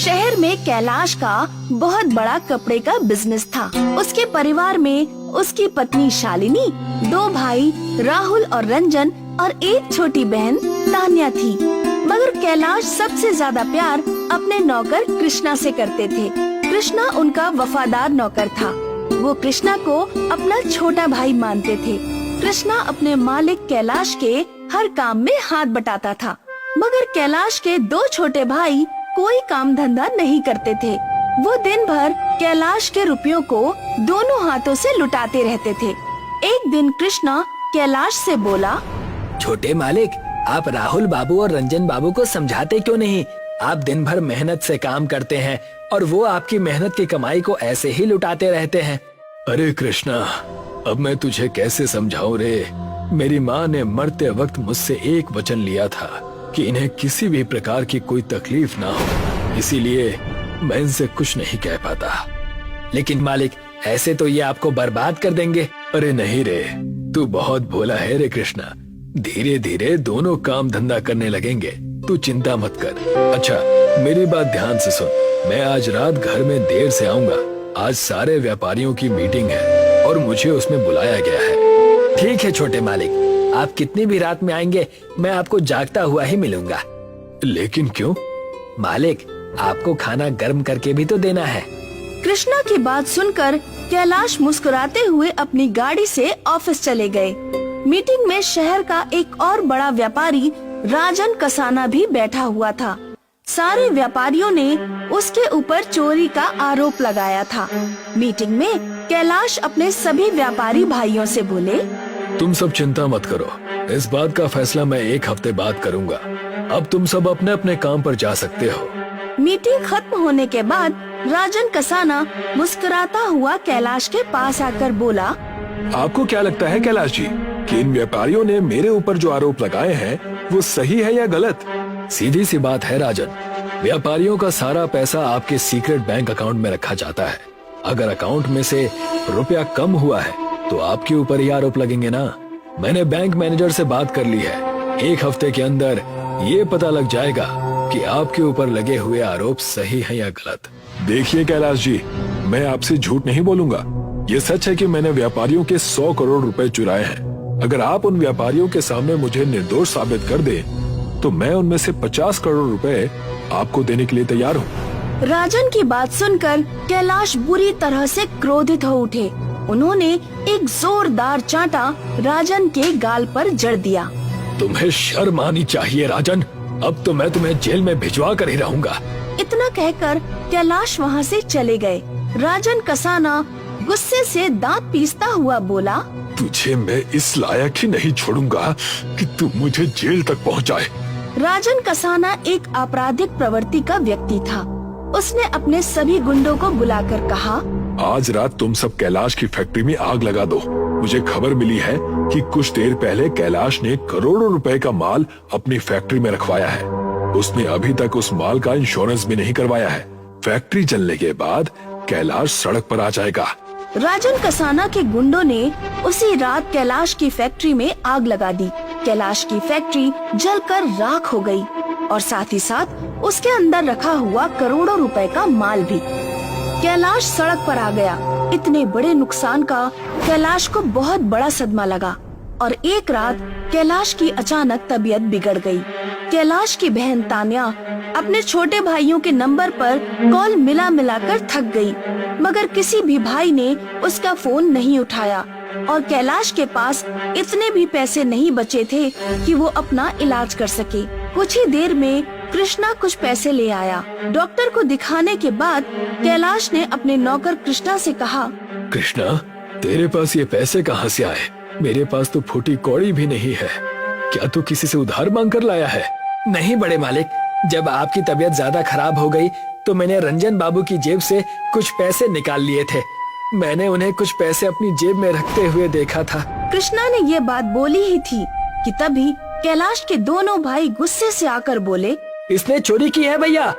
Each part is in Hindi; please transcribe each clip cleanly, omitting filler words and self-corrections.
शहर में कैलाश का बहुत बड़ा कपड़े का बिजनेस था। उसके परिवार में उसकी पत्नी शालिनी, 2 भाई राहुल और रंजन और एक छोटी बहन तान्या थी। मगर कैलाश सबसे ज्यादा प्यार अपने नौकर कृष्णा से करते थे। कृष्णा उनका वफादार नौकर था। वो कृष्णा को अपना छोटा भाई मानते थे। कृष्णा अपने मालिक कैलाश के हर काम में हाथ बटाता था। मगर कैलाश के 2 छोटे भाई कोई काम धंधा नहीं करते थे। वो दिन भर कैलाश के रुपयों को दोनों हाथों से लुटाते रहते थे। एक दिन कृष्णा कैलाश से बोला, छोटे मालिक, आप राहुल बाबू और रंजन बाबू को समझाते क्यों नहीं? आप दिन भर मेहनत से काम करते हैं और वो आपकी मेहनत की कमाई को ऐसे ही लुटाते रहते हैं। अरे कृष्णा, अब मैं तुझे कैसे समझाऊं रे? मेरी माँ ने मरते वक्त मुझसे एक वचन लिया था कि इन्हें किसी भी प्रकार की कोई तकलीफ ना हो, इसीलिए मैं इनसे कुछ नहीं कह पाता। लेकिन मालिक, ऐसे तो ये आपको बर्बाद कर देंगे। अरे नहीं रे, तू बहुत भोला है रे कृष्णा। धीरे धीरे दोनों काम धंधा करने लगेंगे, तू चिंता मत कर। अच्छा, मेरी बात ध्यान से सुन। मैं आज रात घर में देर से आऊंगा। आज सारे व्यापारियों की मीटिंग है और मुझे उसमें बुलाया गया है। ठीक है छोटे मालिक, आप कितनी भी रात में आएंगे, मैं आपको जागता हुआ ही मिलूंगा। लेकिन क्यों? मालिक, आपको खाना गर्म करके भी तो देना है। कृष्णा की बात सुनकर कैलाश मुस्कुराते हुए अपनी गाड़ी से ऑफिस चले गए। मीटिंग में शहर का एक और बड़ा व्यापारी राजन कसाना भी बैठा हुआ था। सारे व्यापारियों ने उसके ऊपर चोरी का आरोप लगाया था। मीटिंग में कैलाश अपने सभी व्यापारी भाइयों से बोले, तुम सब चिंता मत करो, इस बात का फैसला मैं 1 हफ्ते बाद करूंगा। अब तुम सब अपने अपने काम पर जा सकते हो। मीटिंग खत्म होने के बाद राजन कसाना मुस्कुराता हुआ कैलाश के पास आकर बोला, आपको क्या लगता है कैलाश जी कि इन व्यापारियों ने मेरे ऊपर जो आरोप लगाए हैं वो सही है या गलत? सीधी सी बात है राजन, व्यापारियों का सारा पैसा आपके सीक्रेट बैंक अकाउंट में रखा जाता है। अगर अकाउंट में से रुपया कम हुआ है तो आपके ऊपर ही आरोप लगेंगे ना। मैंने बैंक मैनेजर से बात कर ली है। 1 हफ्ते के अंदर ये पता लग जाएगा कि आपके ऊपर लगे हुए आरोप सही है या गलत। देखिए कैलाश जी, मैं आपसे झूठ नहीं बोलूंगा। ये सच है कि मैंने व्यापारियों के 100 करोड़ रुपए चुराए हैं। अगर आप उन व्यापारियों के सामने मुझे निर्दोष साबित कर दे तो मैं उनमें से 50 करोड़ रुपए आपको देने के लिए तैयार हूँ। राजन की बात सुनकर कैलाश बुरी तरह से क्रोधित हो उठे। उन्होंने एक जोरदार चांटा राजन के गाल पर जड़ दिया। तुम्हें शर्म आनी चाहिए राजन, अब तो मैं तुम्हें जेल में भिजवा कर ही रहूंगा। इतना कहकर कैलाश वहाँ से चले गए। राजन कसाना गुस्से से दांत पीसता हुआ बोला, तुझे मैं इस लायक ही नहीं छोड़ूंगा कि तू मुझे जेल तक पहुँचाए। राजन कसाना एक आपराधिक प्रवृत्ति का व्यक्ति था। उसने अपने सभी गुंडों को बुलाकर कहा, आज रात तुम सब कैलाश की फैक्ट्री में आग लगा दो। मुझे खबर मिली है कि कुछ देर पहले कैलाश ने करोड़ों रुपए का माल अपनी फैक्ट्री में रखवाया है। उसने अभी तक उस माल का इंश्योरेंस भी नहीं करवाया है। फैक्ट्री जलने के बाद कैलाश सड़क पर आ जाएगा। राजन कसाना के गुंडों ने उसी रात कैलाश की फैक्ट्री में आग लगा दी। कैलाश की फैक्ट्री जलकर राख हो गई और साथ ही साथ उसके अंदर रखा हुआ करोड़ों रुपए का माल भी। कैलाश सड़क पर आ गया। इतने बड़े नुकसान का कैलाश को बहुत बड़ा सदमा लगा और एक रात कैलाश की अचानक तबीयत बिगड़ गई। कैलाश की बहन तान्या अपने छोटे भाइयों के नंबर पर कॉल मिला कर थक गई, मगर किसी भी भाई ने उसका फोन नहीं उठाया और कैलाश के पास इतने भी पैसे नहीं बचे थे कि वो अपना इलाज कर सके। कुछ ही देर में कृष्णा कुछ पैसे ले आया। डॉक्टर को दिखाने के बाद कैलाश ने अपने नौकर कृष्णा से कहा, कृष्णा, तेरे पास ये पैसे कहाँ से आए? मेरे पास तो फूटी कौड़ी भी नहीं है। क्या तू किसी से उधार मांग कर लाया है? नहीं बड़े मालिक, जब आपकी तबीयत ज्यादा खराब हो गई तो मैंने रंजन बाबू की जेब से कुछ पैसे निकाल लिए थे। मैंने उन्हें कुछ पैसे अपनी जेब में रखते हुए देखा था। कृष्णा ने ये बात बोली ही थी कि तभी कैलाश के दोनों भाई गुस्से से आकर बोले, इसने चोरी की है भैया।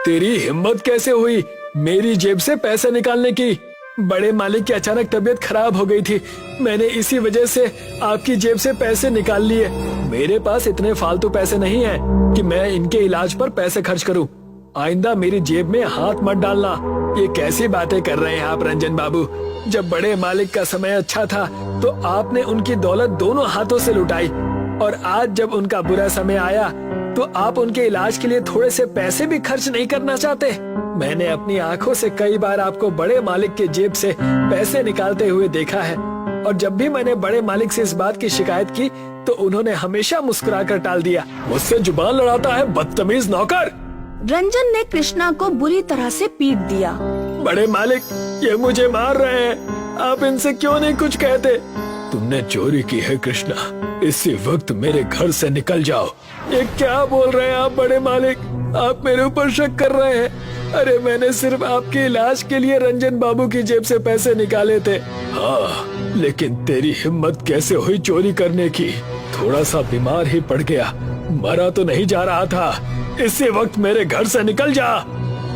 तेरी हिम्मत कैसे हुई मेरी जेब से पैसे निकालने की? बड़े मालिक की अचानक तबीयत खराब हो गई थी, मैंने इसी वजह से आपकी जेब से पैसे निकाल लिए। मेरे पास इतने फालतू पैसे नहीं हैं कि मैं इनके इलाज पर पैसे खर्च करूं। आइंदा मेरी जेब में हाथ मत डालना। ये कैसी बातें कर रहे हैं आप रंजन बाबू? जब बड़े मालिक का समय अच्छा था तो आपने उनकी दौलत दोनों हाथों से लुटाई, और आज जब उनका बुरा समय आया तो आप उनके इलाज के लिए थोड़े से पैसे भी खर्च नहीं करना चाहते। मैंने अपनी आंखों से कई बार आपको बड़े मालिक के जेब से पैसे निकालते हुए देखा है, और जब भी मैंने बड़े मालिक से इस बात की शिकायत की तो उन्होंने हमेशा मुस्कुराकर टाल दिया। मुझसे जुबान लड़ाता है, बदतमीज नौकर! रंजन ने कृष्णा को बुरी तरह से पीट दिया। बड़े मालिक, ये मुझे मार रहे हैं, आप इनसे क्यों नहीं कुछ कहते? तुमने चोरी की है कृष्णा, इसी वक्त मेरे घर से निकल जाओ। ये क्या बोल रहे हैं आप बड़े मालिक? आप मेरे ऊपर शक कर रहे हैं? अरे मैंने सिर्फ आपके इलाज के लिए रंजन बाबू की जेब से पैसे निकाले थे। हाँ, लेकिन तेरी हिम्मत कैसे हुई चोरी करने की? थोड़ा सा बीमार ही पड़ गया, मरा तो नहीं जा रहा था। इसी वक्त मेरे घर से निकल जा।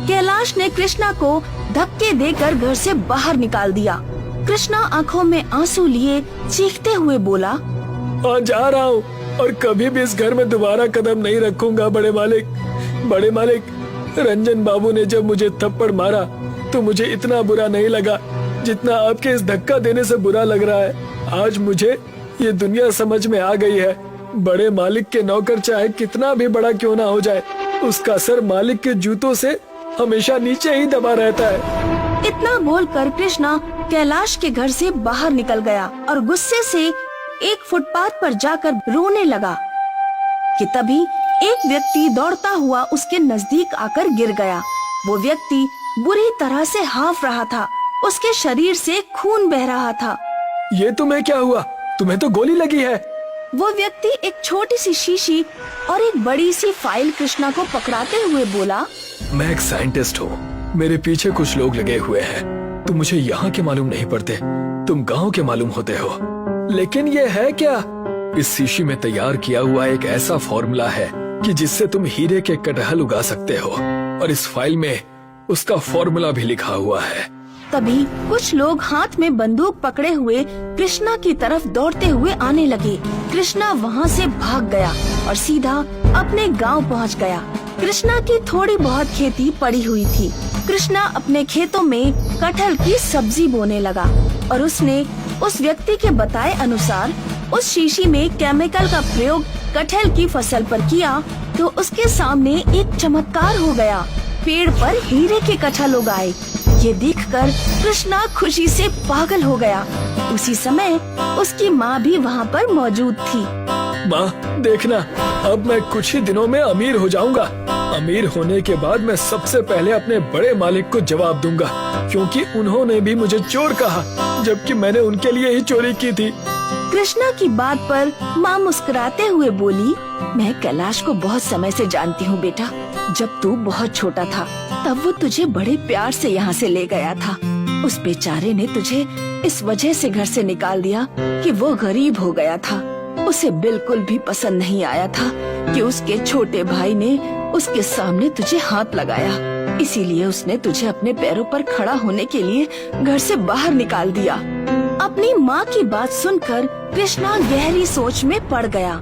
कैलाश ने कृष्णा को धक्के देकर घर से बाहर निकाल दिया। कृष्णा आंखों में आंसू लिए चीखते हुए बोला, हाँ जा रहा हूँ, और कभी भी इस घर में दोबारा कदम नहीं रखूंगा बड़े मालिक। बड़े मालिक, रंजन बाबू ने जब मुझे थप्पड़ मारा तो मुझे इतना बुरा नहीं लगा जितना आपके इस धक्का देने से बुरा लग रहा है। आज मुझे ये दुनिया समझ में आ गई है। बड़े मालिक के नौकर चाहे कितना भी बड़ा क्यों ना हो जाए, उसका सर मालिक के जूतों से हमेशा नीचे ही दबा रहता है। इतना बोलकर कृष्णा कैलाश के घर से बाहर निकल गया और गुस्से से एक फुटपाथ पर जाकर रोने लगा कि तभी एक व्यक्ति दौड़ता हुआ उसके नजदीक आकर गिर गया। वो व्यक्ति बुरी तरह से हाँफ रहा था, उसके शरीर से खून बह रहा था। ये तुम्हें क्या हुआ? तुम्हें तो गोली लगी है। वो व्यक्ति एक छोटी सी शीशी और एक बड़ी सी फाइल कृष्णा को पकड़ाते हुए बोला, मैं एक साइंटिस्ट हूँ, मेरे पीछे कुछ लोग लगे हुए हैं। तुम मुझे यहाँ के मालूम नहीं पड़ते, तुम गाँव के मालूम होते हो। लेकिन ये है क्या? इस शीशी में तैयार किया हुआ एक ऐसा फॉर्मूला है कि जिससे तुम हीरे के कटहल उगा सकते हो, और इस फाइल में उसका फॉर्मूला भी लिखा हुआ है। तभी कुछ लोग हाथ में बंदूक पकड़े हुए कृष्णा की तरफ दौड़ते हुए आने लगे। कृष्णा वहाँ से भाग गया और सीधा अपने गांव पहुँच गया। कृष्णा की थोड़ी बहुत खेती पड़ी हुई थी। कृष्णा अपने खेतों में कटहल की सब्जी बोने लगा और उसने उस व्यक्ति के बताए अनुसार उस शीशी में केमिकल का प्रयोग कटहल की फसल पर किया तो उसके सामने एक चमत्कार हो गया। पेड़ पर हीरे के कटहल उगाए। ये देखकर कृष्णा खुशी से पागल हो गया। उसी समय उसकी माँ भी वहाँ पर मौजूद थी। माँ देखना, अब मैं कुछ ही दिनों में अमीर हो जाऊंगा। अमीर होने के बाद मैं सबसे पहले अपने बड़े मालिक को जवाब दूंगा, क्योंकि उन्होंने भी मुझे चोर कहा जबकि मैंने उनके लिए ही चोरी की थी। कृष्णा की बात पर माँ मुस्कुराते हुए बोली, मैं कैलाश को बहुत समय से जानती हूँ बेटा। जब तू बहुत छोटा था तब वो तुझे बड़े प्यार से यहाँ से ले गया था। उस बेचारे ने तुझे इस वजह से घर से निकाल दिया कि वो गरीब हो गया था। उसे बिल्कुल भी पसंद नहीं आया था कि उसके छोटे भाई ने उसके सामने तुझे हाथ लगाया। इसीलिए उसने तुझे अपने पैरों पर खड़ा होने के लिए घर से बाहर निकाल दिया। अपनी माँ की बात सुनकर कृष्णा गहरी सोच में पड़ गया।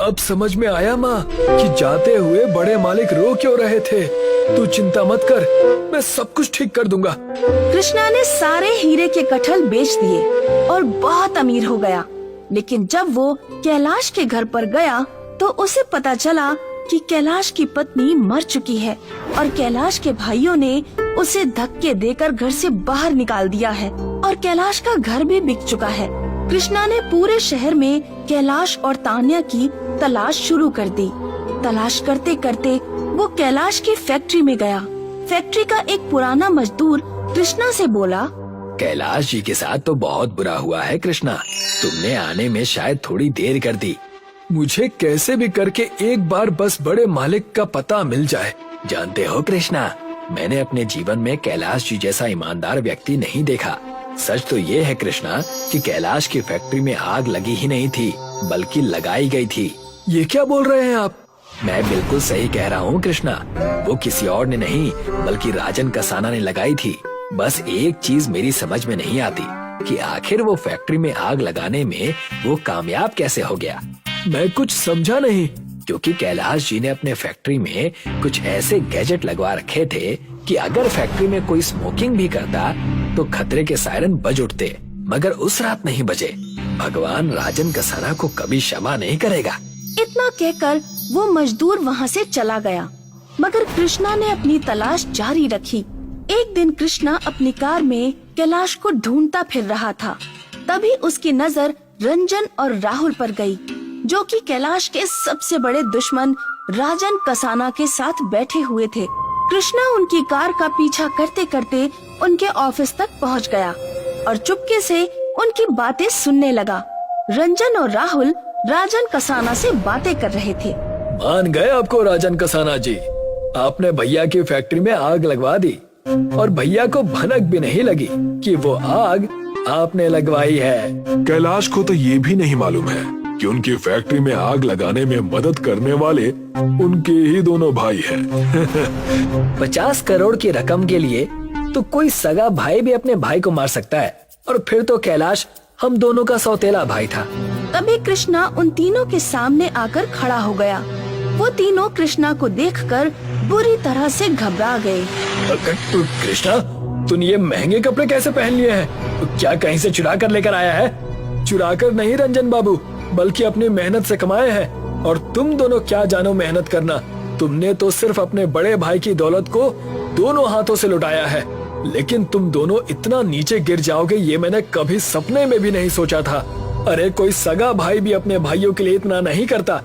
अब समझ में आया माँ कि जाते हुए बड़े मालिक रो क्यों रहे थे। तू चिंता मत कर, मैं सब कुछ ठीक कर दूंगा। कृष्णा ने सारे हीरे के कटहल बेच दिए और बहुत अमीर हो गया। लेकिन जब वो कैलाश के घर पर गया तो उसे पता चला कि कैलाश की पत्नी मर चुकी है और कैलाश के भाइयों ने उसे धक्के देकर घर से बाहर निकाल दिया है और कैलाश का घर भी बिक चुका है। कृष्णा ने पूरे शहर में कैलाश और तान्या की तलाश शुरू कर दी। तलाश करते करते वो कैलाश की फैक्ट्री में गया। फैक्ट्री का एक पुराना मजदूर कृष्णा से बोला, कैलाश जी के साथ तो बहुत बुरा हुआ है कृष्णा, तुमने आने में शायद थोड़ी देर कर दी। मुझे कैसे भी करके एक बार बस बड़े मालिक का पता मिल जाए। जानते हो कृष्णा, मैंने अपने जीवन में कैलाश जी जैसा ईमानदार व्यक्ति नहीं देखा। सच तो ये है कृष्णा कि कैलाश की फैक्ट्री में आग लगी ही नहीं थी बल्कि लगाई गई थी। ये क्या बोल रहे हैं आप? मैं बिल्कुल सही कह रहा हूँ कृष्णा, वो किसी और ने नहीं बल्कि राजन कसाना ने लगाई थी। बस एक चीज मेरी समझ में नहीं आती कि आखिर वो फैक्ट्री में आग लगाने में वो कामयाब कैसे हो गया। मैं कुछ समझा नहीं। क्योंकि कैलाश जी ने अपने फैक्ट्री में कुछ ऐसे गैजेट लगवा रखे थे कि अगर फैक्ट्री में कोई स्मोकिंग भी करता तो खतरे के सायरन बज उठते, मगर उस रात नहीं बजे। भगवान राजन कसाना को कभी क्षमा नहीं करेगा। इतना कहकर वो मजदूर वहाँ से चला गया, मगर कृष्णा ने अपनी तलाश जारी रखी। एक दिन कृष्णा अपनी कार में कैलाश को ढूंढता फिर रहा था। तभी उसकी नजर रंजन और राहुल पर गई, जो कि कैलाश के सबसे बड़े दुश्मन राजन कसाना के साथ बैठे हुए थे। कृष्णा उनकी कार का पीछा करते करते उनके ऑफिस तक पहुंच गया और चुपके से उनकी बातें सुनने लगा। रंजन और राहुल राजन कसाना से बातें कर रहे थे। मान गए आपको राजन कसाना जी, आपने भैया की फैक्ट्री में आग लगवा दी और भैया को भनक भी नहीं लगी कि वो आग आपने लगवाई है। कैलाश को तो ये भी नहीं मालूम है कि उनकी फैक्ट्री में आग लगाने में मदद करने वाले उनके ही दोनों भाई हैं। 50 करोड़ की रकम के लिए तो कोई सगा भाई भी अपने भाई को मार सकता है, और फिर तो कैलाश हम दोनों का सौतेला भाई था। तभी कृष्णा उन तीनों के सामने आकर खड़ा हो गया। वो तीनों कृष्णा को देखकर बुरी तरह से घबरा गए। कृष्णा, तूने ये महंगे कपड़े कैसे पहन लिए हैं? क्या कहीं से चुरा कर लेकर आया है? चुरा कर नहीं रंजन बाबू, बल्कि अपनी मेहनत से कमाए हैं। और तुम दोनों क्या जानो मेहनत करना। तुमने तो सिर्फ अपने बड़े भाई की दौलत को दोनों हाथों से लुटाया है, लेकिन तुम दोनों इतना नीचे गिर जाओगे ये मैंने कभी सपने में भी नहीं सोचा था। अरे कोई सगा भाई भी अपने भाइयों के लिए इतना नहीं करता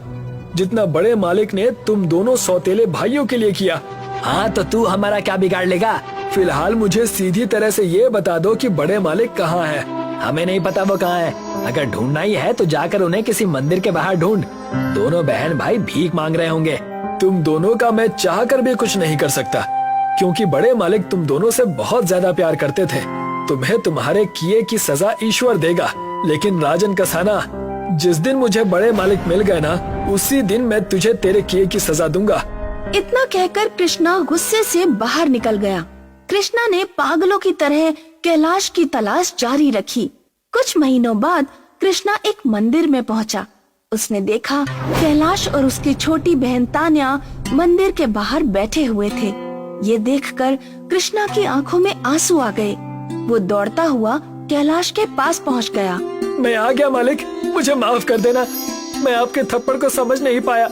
जितना बड़े मालिक ने तुम दोनों सौतेले भाइयों के लिए किया। हाँ, तो तू हमारा क्या बिगाड़ लेगा? फिलहाल मुझे सीधी तरह से ये बता दो कि बड़े मालिक कहाँ है। हमें नहीं पता वो कहाँ है। अगर ढूंढना ही है तो जाकर उन्हें किसी मंदिर के बाहर ढूंढ। दोनों बहन भाई भीख मांग रहे होंगे। तुम दोनों का मैं चाह कर भी कुछ नहीं कर सकता, क्योंकि बड़े मालिक तुम दोनों से बहुत ज्यादा प्यार करते थे। तुम्हें तुम्हारे किए की सजा ईश्वर देगा, लेकिन राजन कसाना, जिस दिन मुझे बड़े मालिक मिल गए ना, उसी दिन मैं तुझे तेरे किए की सजा दूंगा। इतना कहकर कृष्णा गुस्से से बाहर निकल गया। कृष्णा ने पागलों की तरह कैलाश की तलाश जारी रखी। कुछ महीनों बाद कृष्णा एक मंदिर में पहुंचा। उसने देखा कैलाश और उसकी छोटी बहन तान्या मंदिर के बाहर बैठे हुए थे। ये देखकर कृष्णा की आंखों में आंसू आ गए। वो दौड़ता हुआ कैलाश के पास पहुंच गया। मैं आ गया मालिक, मुझे माफ कर देना। मैं आपके थप्पड़ को समझ नहीं पाया,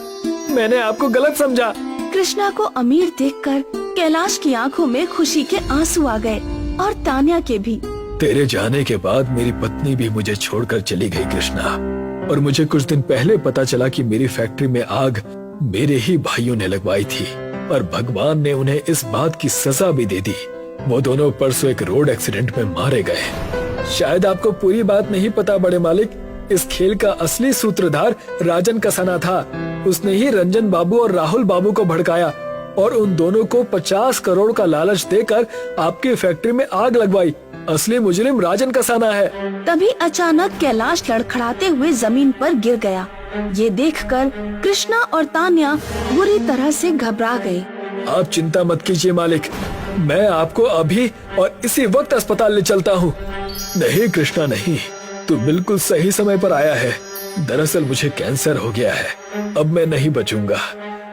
मैंने आपको गलत समझा। कृष्णा को अमीर देखकर कैलाश की आंखों में खुशी के आंसू आ गए और तान्या के भी। तेरे जाने के बाद मेरी पत्नी भी मुझे छोड़कर चली गई कृष्णा, और मुझे कुछ दिन पहले पता चला कि मेरी फैक्ट्री में आग मेरे ही भाइयों ने लगवाई थी, और भगवान ने उन्हें इस बात की सजा भी दे दी। वो दोनों परसों एक रोड एक्सीडेंट में मारे गए। शायद आपको पूरी बात नहीं पता बड़े मालिक, इस खेल का असली सूत्रधार राजन कसाना था। उसने ही रंजन बाबू और राहुल बाबू को भड़काया और उन दोनों को 50 करोड़ का लालच देकर आपकी फैक्ट्री में आग लगवाई। असली मुजरिम राजन कसाना है। तभी अचानक कैलाश लड़खड़ाते हुए जमीन पर गिर गया। ये देखकर कृष्णा और तान्या बुरी तरह से घबरा गए। आप चिंता मत कीजिए मालिक, मैं आपको अभी और इसी वक्त अस्पताल ले चलता हूँ। नहीं कृष्णा नहीं, तू बिल्कुल सही समय पर आया है। दरअसल मुझे कैंसर हो गया है, अब मैं नहीं बचूंगा।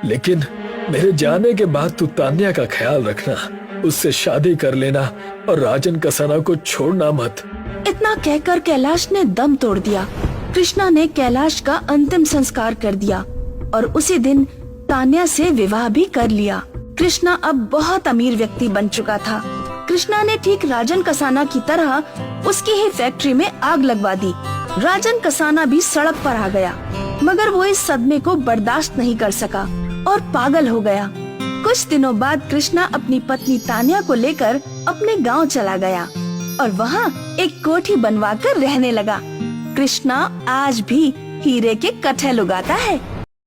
लेकिन मेरे जाने के बाद तू तान्या का ख्याल रखना, उससे शादी कर लेना और राजन कसाना को छोड़ना मत। इतना कहकर कैलाश ने दम तोड़ दिया। कृष्णा ने कैलाश का अंतिम संस्कार कर दिया और उसी दिन तान्या से विवाह भी कर लिया। कृष्णा अब बहुत अमीर व्यक्ति बन चुका था। कृष्णा ने ठीक राजन कसाना की तरह उसकी ही फैक्ट्री में आग लगवा दी। राजन कसाना भी सड़क पर आ गया, मगर वो इस सदमे को बर्दाश्त नहीं कर सका और पागल हो गया। कुछ दिनों बाद कृष्णा अपनी पत्नी तान्या को लेकर अपने गांव चला गया और वहाँ एक कोठी बनवाकर रहने लगा। कृष्णा आज भी हीरे के कटहल उगाता है।